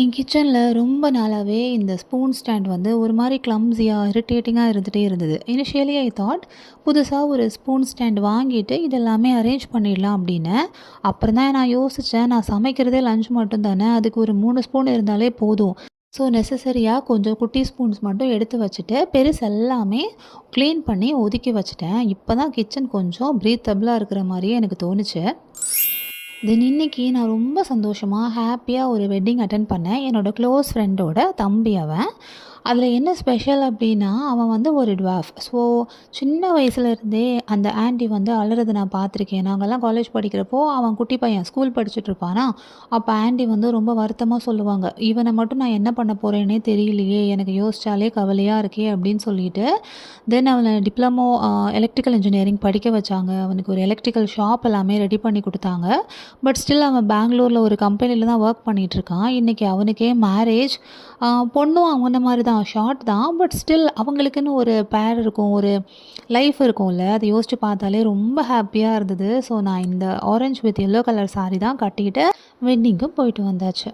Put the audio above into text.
என் கிச்சனில் ரொம்ப நாளாகவே இந்த ஸ்பூன் ஸ்டாண்ட் வந்து ஒரு மாதிரி கிளம்ஸியாக இரிட்டேட்டிங்காக இருந்துகிட்டே இருந்தது. இனிஷியலி ஐ தாட் புதுசாக ஒரு ஸ்பூன் ஸ்டாண்ட் வாங்கிட்டு இதெல்லாமே அரேஞ்ச் பண்ணிடலாம் அப்படின்னு. அப்புறம் தான் நான் யோசித்தேன், நான் சமைக்கிறதே லஞ்ச் மட்டும் தானே, அதுக்கு ஒரு 3 ஸ்பூன் இருந்தாலே போதும். ஸோ நெசசரியாக கொஞ்சம் குட்டி ஸ்பூன்ஸ் மட்டும் எடுத்து வச்சுட்டு பெருசு எல்லாமே க்ளீன் பண்ணி ஒதுக்கி வச்சுட்டேன். இப்போ தான் கிச்சன் கொஞ்சம் ப்ரீத்தபிளாக இருக்கிற மாதிரியே எனக்கு தோணுச்சு. தென் இன்னைக்கு நான் ரொம்ப சந்தோஷமாக ஹாப்பியாக ஒரு வெட்டிங் அட்டெண்ட் பண்ணேன். என்னோடய க்ளோஸ் ஃப்ரெண்டோட தம்பி அவன். அதில் என்ன ஸ்பெஷல் அப்படின்னா, அவன் வந்து ஒரு டுவார்ஃப். ஸோ சின்ன வயசுலேருந்தே அந்த ஆன்ட்டி வந்து அழுறத நான் பார்த்துருக்கேன். நாங்கள்லாம் காலேஜ் படிக்கிறப்போ அவன் குட்டி பையன் ஸ்கூல் படிச்சுட்டு இருப்பானா, அப்போ ஆன்ட்டி வந்து ரொம்ப வருத்தமாக சொல்லுவாங்க, இவனை மட்டும் நான் என்ன பண்ண போகிறேன்னே தெரியலையே, எனக்கு யோசிச்சாலே கவலையாக இருக்கே அப்படின்னு சொல்லிட்டு. தென் அவனை டிப்ளமோ எலக்ட்ரிக்கல் இன்ஜினியரிங் படிக்க வச்சாங்க. அவனுக்கு ஒரு எலக்ட்ரிக்கல் ஷாப் எல்லாமே ரெடி பண்ணி கொடுத்தாங்க. பட் ஸ்டில் அவன் பெங்களூரில் ஒரு கம்பெனியில் தான் ஒர்க் பண்ணிகிட்ருக்கான். இன்றைக்கி அவனுக்கே மேரேஜ். பொண்ணும் அவன மாதிரி தான், ஷார்ட் தான். பட் ஸ்டில் அவங்களுக்குன்னு ஒரு பேர் இருக்கும், ஒரு லைஃப் இருக்கும்ல. அதை யோசித்து பார்த்தாலே ரொம்ப ஹாப்பியாக இருந்தது. ஸோ நான் இந்த orange with yellow colour sari தான் கட்டிக்கிட்டு வெட்டிங்க்கும் போயிட்டு வந்தாச்சு.